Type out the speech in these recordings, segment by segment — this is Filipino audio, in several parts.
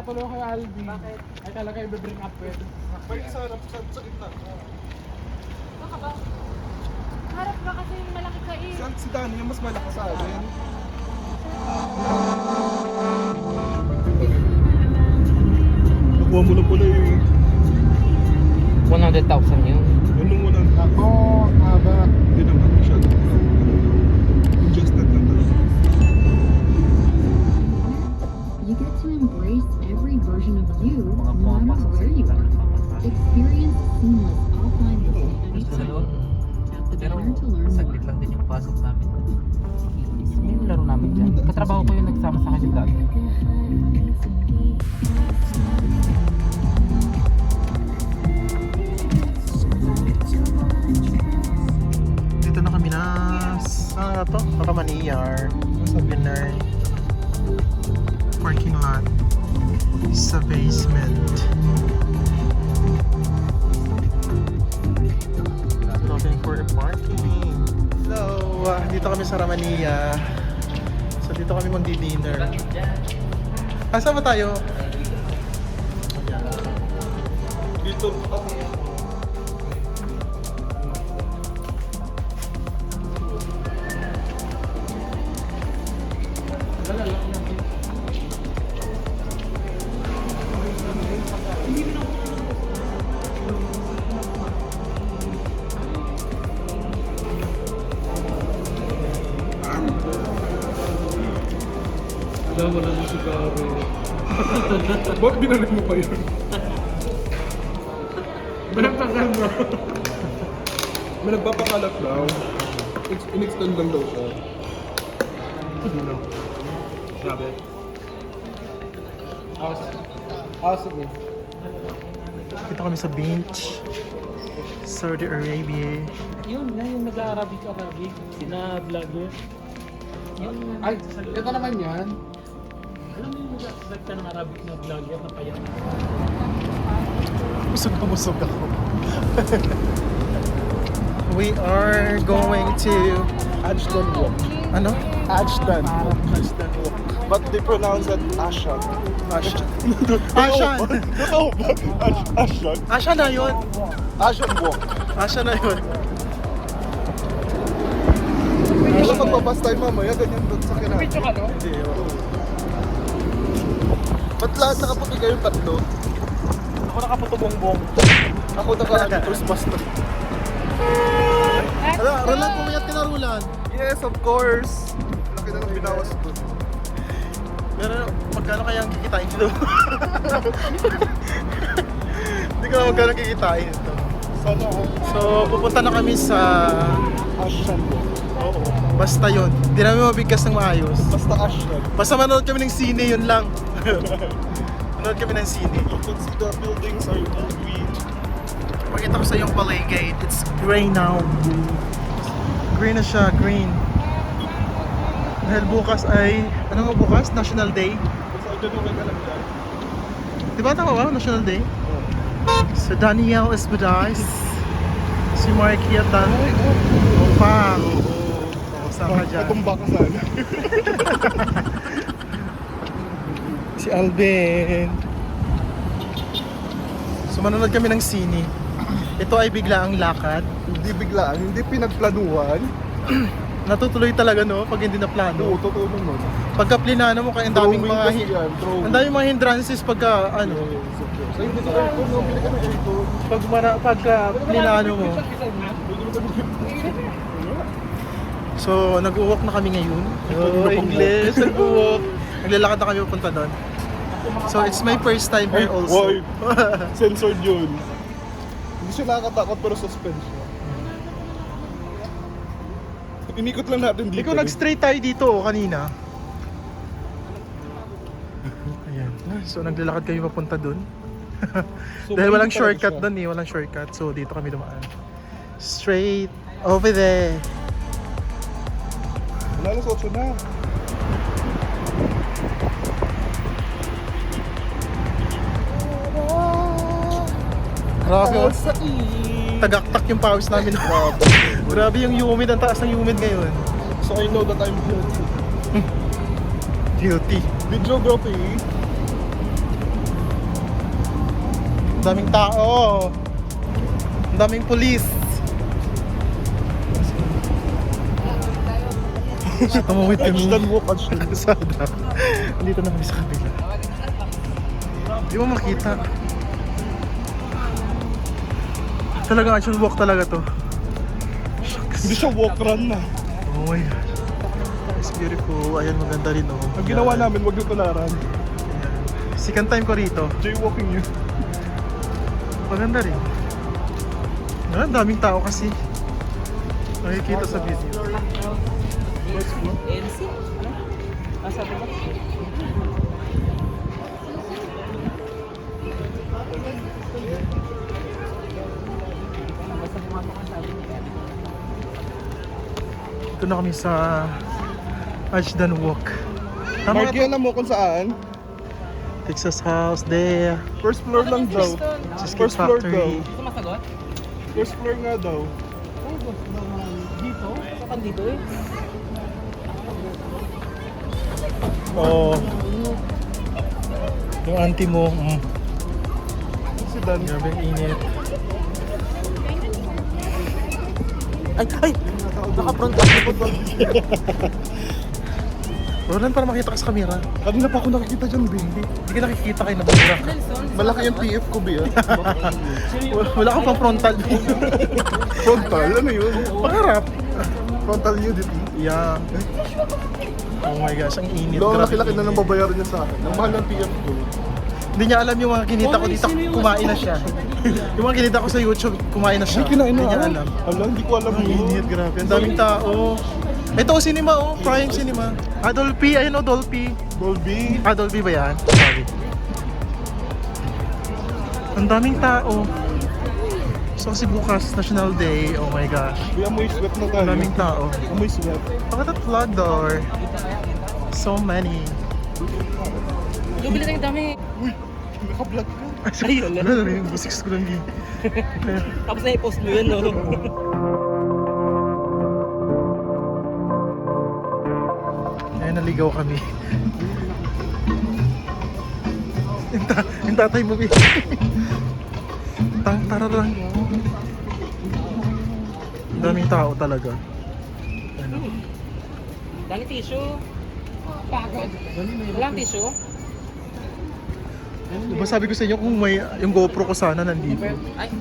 tuloy kay Alvin. Bakit? Ay talaga i-bring up with. Balik sa harap, sa gitna. Baka ba? Harap ka kasi malaki ka eh. Si Danny yung mas malaki sa akin. Nakuha mo na pala eh. 100,000 yun. Anong walang Ako, haba. Hindi naman masyado. Congested lang talaga. You get to embrace every version of you, no matter where you are. Experience seamless offline listening anytime. Tap the Pero banner to learn saglit more. lang din yung pasok namin. Yung laro namin dyan. Katrabaho ko yung nagsama sa kanya dati. Dito na kami na to? Kamaniyar. Sa Binern. Parking lot. Sa basement. Looking for a parking. Hello! Dito kami sa Ramania. So dito kami magdi-dinner. Saan ba tayo? Dito kami. Alam mo na si Gary. Bakit binalik mo pa yun? Binagtagal mo. May nagpapakalat daw. In-extend lang daw siya. Grabe. Sige. Dito kami sa beach. Saudi Arabia. Yun na yung nag-Arabic. Sina-vlogger. Ay, ito naman yan. Alam mo yung nag-vlog ka ng Arabic na vlogger na payan? Busog ako. We are going to Ashton Walk. Ano? Ashton Walk. But they pronounce it Ashan. Ashan. Ashan. Totoo ba? Ashan. Ashan na yun. Ashan Walk. Ashan na yun. Wala magbabas tayo mamaya, ganyan doon sa kinahin. Video ka, no? Hindi, oo. Ba't lahat nakaputi kayong tatlo? Ako nakaputo bongbong. Ako naka-first basta. Roland, pumayat ka na, Roland. Yes, of course. Laki na ng binawas ko. Pero magkano kaya ang kikitain ito? Hindi ko na magkano kikitain ito. Sana ako. So, pupunta na kami sa... Ashan ko. Oo. Basta yun. Hindi namin mabigkas ng maayos. Basta Ashan. Basta manood kami ng sine, yun lang. Manood kami ng sine. You can see the buildings are all green. Pakita ko sa yung Palay Gate. It's gray now. Green na siya, green. Dahil bukas ay... Ano nga bukas? National Day. Basta ako dyan okay ka lang dyan. Diba tama ba? National Day? So Daniel Espadais. Si Marky at Dan. Opa. Oo, saan ka dyan? Patumba ka sana. Si Alvin. So manonood kami ng sine. Ito ay biglaang lakad. Hindi biglaan, hindi pinagplanuhan. Natutuloy talaga no pag hindi na Oo, plano. totoo naman. Pagka plinano mo kaya ang daming Drawing mga kasi yan, drawing. ang daming mga hindrances pagka ano Sa hindi sa aircon, bumili ka ng aircon. pagka plinano mo. So nag-uwalk na kami ngayon. Oh, English, nag-uwalk. Naglalakad na kami papunta doon. So it's my first time here also. Why? Censored yun. Hindi siya nakakatakot pero suspense siya. Inikot lang natin dito. Ikaw nag-straight tayo dito kanina. Ayan. So naglalakad kami papunta doon. So, Dahil walang mainit talaga shortcut siya. doon eh, walang shortcut. So dito kami dumaan. Straight over there. Wala na sa 8 na. Grabe oh. Sa Tagaktak yung pawis namin. Grabe yung humid, ang taas ng humid ngayon. So I know that I'm guilty. Guilty. Videography. Ang daming tao. Ang daming pulis. Tumawid kami. Ashton Walk, Ashton. Kalsada. Dito na kami sa kabila. Di mo makita. Talaga action walk talaga to. Hindi siya walk run na. Oh my God. It's beautiful. Ayan, maganda rin oh. Ang ginawa namin, wag yung tularan. Second time ko rito. Jaywalking yun. Maganda rin. Ang daming tao kasi. Nakikita sa video. LC? Ano? Ah, sabi ko? Ito na kami sa Ashton Walk. Tama Mark, nga yan mo kung saan. to. Texas House there. First floor lang daw. Cheesecake First floor daw. Factory. Sumasagot? First floor nga daw. Dito? Saan dito eh? Oh. Yung auntie mo. Si Dan. Grabe ang init. Ay! Naka-front Roland, para makita ka sa camera. Kanina pa ako nakikita dyan, B. Hindi ka nakikita kayo na bumura. Malaki yung PF ko, B. Wala kang pang frontal. Frontal? Ano yun? Pangarap. Frontal nudity. Yeah. Oh my gosh, ang init. Doon Grabe. laki-laki na nang babayaran niya sa akin. Ang mahal ng PF ko. Hindi niya alam yung mga kinita ko dito, kumain na siya. Yung mga kinita ko sa YouTube, kumain na siya. Ay, kinain Hindi na niya ako. alam. Alam, hindi ko alam Ang yun. init, grabe. Ang daming tao. Ito, cinema oh. Prime Cinema. Dolphy, ayun oh, Dolphy. Dolby. Dolphy ba yan? Sorry. Ang daming tao. So kasi bukas, National Day. Oh my gosh. B, amoy sweat na tayo. Ang daming tao. Amoy sweat. Look at that flood door. So many. Lubili tayong dami. Uy, naka-vlog ka. Ay, ano na rin yung busiks ko lang yun. Tapos na i-post mo yun, no? Ayun, naligaw kami. Yung tatay mo, eh. Tararang. Ang daming tao talaga. Ano? Dami tissue. Pagod. Walang tissue? Diba sabi ko sa inyo kung may yung GoPro ko sana nandito. Ay.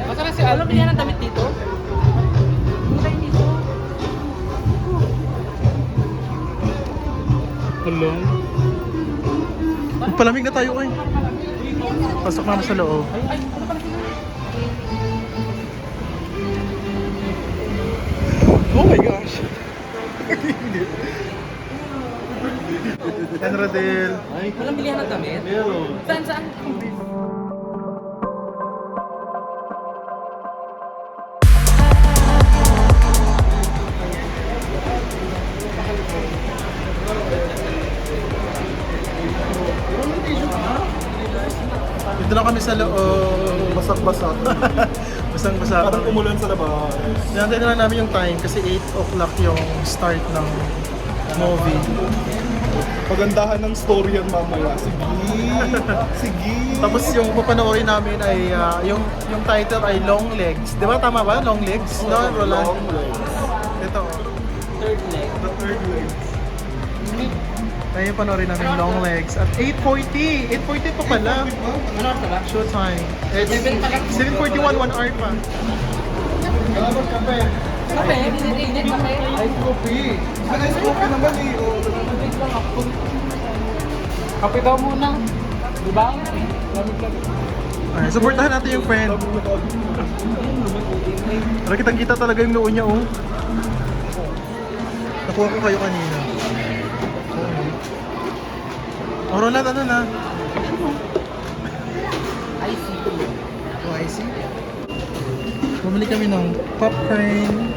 Basta na si Alam, bilihan ng damit dito. Hello? Palamig na tayo eh. Pasok naman sa loob. Oh my gosh. Enradel. Walang bilihan ng damit? Saan, saan? Dito lang kami sa loob. Basak-basak. Basang-basa. Parang umulan sa labas. Tinantay na lang namin yung time kasi 8 o'clock yung start ng movie. Pagandahan ng story yan mamaya. Sige. Sige. Tapos yung papanoorin namin ay yung title ay Long Legs. Di ba tama ba? Long Legs? No, Roland? Long legs. Ito. Third leg. The third legs. Ayun yung panoorin namin Long Legs. At 8:40! 8:40 pa pala. Ano oras na ba? Showtime. It's 7 pa lang. 7:41, 1 hour pa. Dapat kape. Kape? Init kape? Ice coffee. Ice coffee naman eh. Kape daw muna. Diba? Ay, supportahan natin yung friend. Pero kitang-kita talaga yung noo niya, oh. Nakuha ko kayo kanina. Oh, Roland, ano na? I see. Oh, I see. Bumili kami ng popcorn.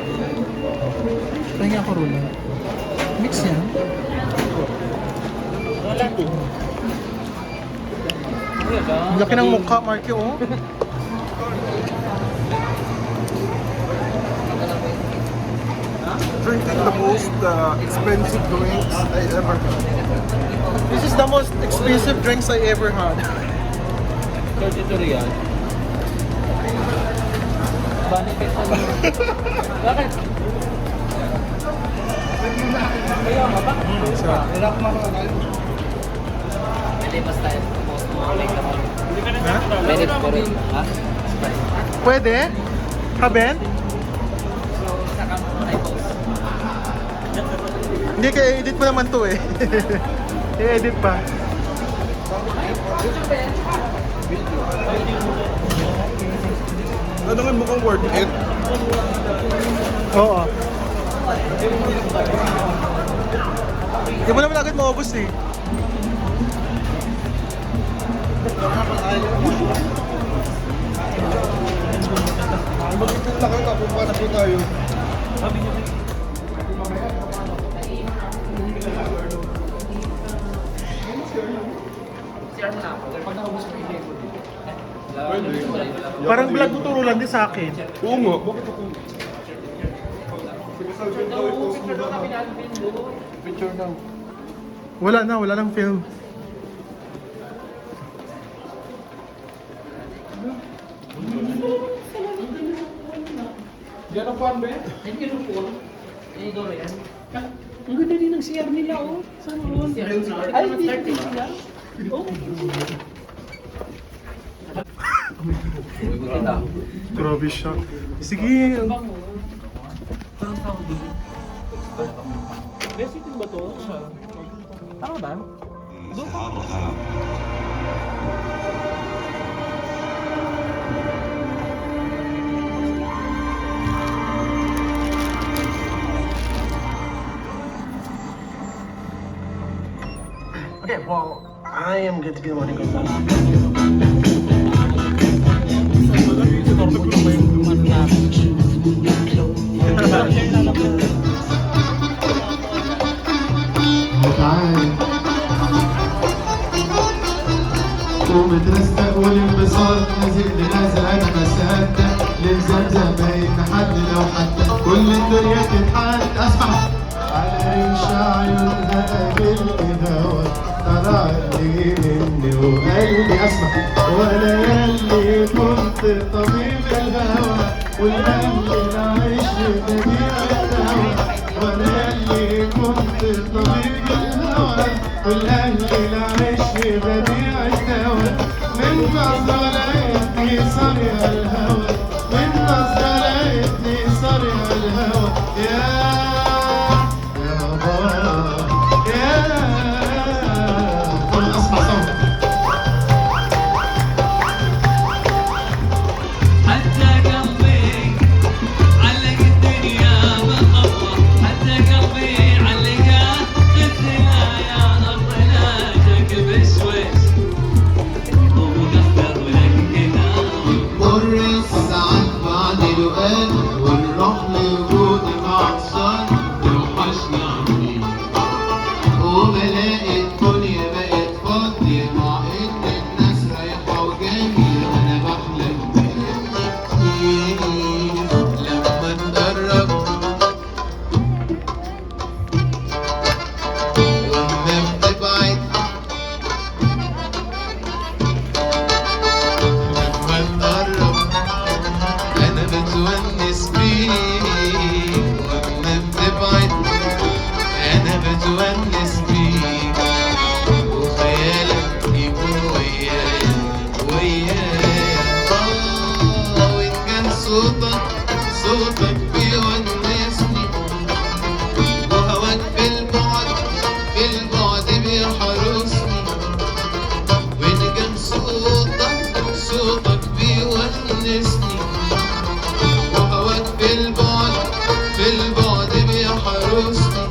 Pahinga ako, Roland. Mix yan. Ang laki ng mukha, Marky, oh. drinking the most expensive drinks I ever had. This is the most expensive drinks I ever had. 32 real. Bakit? Bakit? Kaya nga ba? Hirap makakakain. Ha? Pwede? Haben? Hindi, kaya edit mo naman to eh. I-edit pa. Tanungin mo kung worth it. Oo. Hindi mo naman agad maubos eh. Mag-ipin lang kayo, kapupa na po tayo. Parang vlog mo turo lang din sa akin. Oo nga, bakit ako? Picture daw. Wala lang film. Gano'n po ba? Ay, gano'n po. Ang ganda din ng CR nila, oh. Saan mo? Ay, hindi sila. Oh. Grabe siya. Sige. Basic ba to? Tama ba? Okay, well, I am good to be the one who goes on. ومترستق والانبساط نازل لنازل انا ما صدق لمزمزم باين حد لو حتى كل الدنيا تتحدى اسمع على ريش عيونها قابلني هوا طلع لي مني وقلبي اسمع وانا ياللي كنت طبيب الهوى والقلب العيش بديع الهوى وانا ياللي كنت طبيب الهوى والقلب العيش بديع الهوى من نظرة لقيتني صريع الهوى من نظرة لقيتني صريع الهوى يا بابا يا كل اسمع صوت حتى قلبي علق الدنيا بالخطوة حتى قلبي علقها قلتها يا رب لا تكب شويش ومقدر لك كذا مر الساعات بعد الوقت والروح لوجودي معطشان توحشني عمري وبلاقي الدنيا بقت فاضية مع ان الناس رايحة وجاية وانا بحلم بيك لما نقرب واما بتبعد لما نقرب انا بتونس بيك واما بتبعد انا بتونس بيك وخيالك يكون ويايا وان كان صوتك بيونسني وهواك في البعد بيحرسني وان كان صوتك بيونسني وهواك في البعد بيحرسني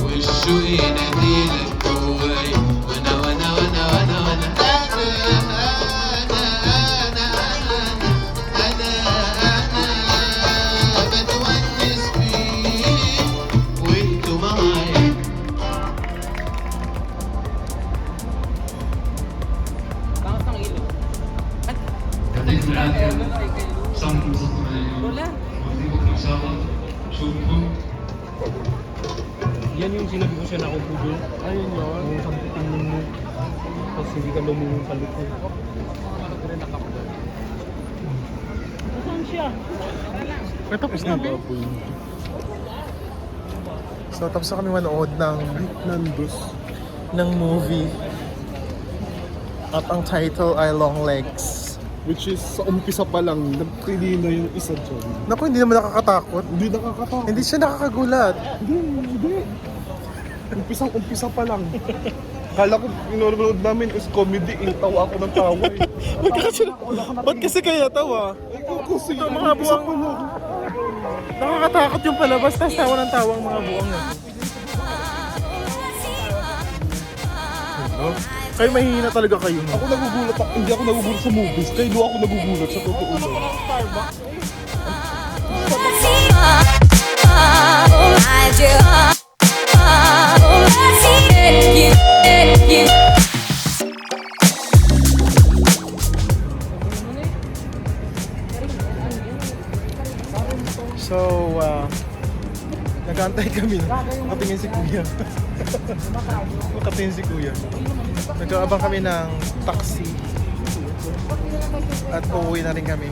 والشوق يناديلك جواي وانا بتونس بيك وانتوا معايا يعطيكم العافية سامكم صوتكم على اليوم Wala. نودي بكرة إن شاء الله نشوفكم Yan yung sinabi ko siya na ako doon. Ayun yun. Yung samputin mo. Tapos hindi ka lumungon sa likod. Saan siya? Tapos na ba? So tapos na kami manood ng movie. At ang title ay Long Legs. Which is, sa umpisa pa lang, nagpili na yung isa dyan. Naku, hindi naman nakakatakot. Hindi nakakatakot. Hindi siya nakakagulat. Hindi. Umpisa pa lang. Kala ko, pinanood namin is comedy, tawa ako ng tawa eh. Ba't kasi kaya tawa? Kasi Ito, mga buwang nakakatakot yung palabas, tapos tawa ng tawa ang mga buwang na. Kayo mahihina talaga kayo, no? Ako nagugulat, hindi ako nagugulat sa movies. Kaya ako nagugulat sa totoo lang. So, nag-aantay kami. Nakatingin si Kuya. Nakatingin si Kuya. Nag-aabang kami ng taxi. At uuwi na rin kami.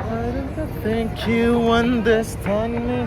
I don't think you understand me.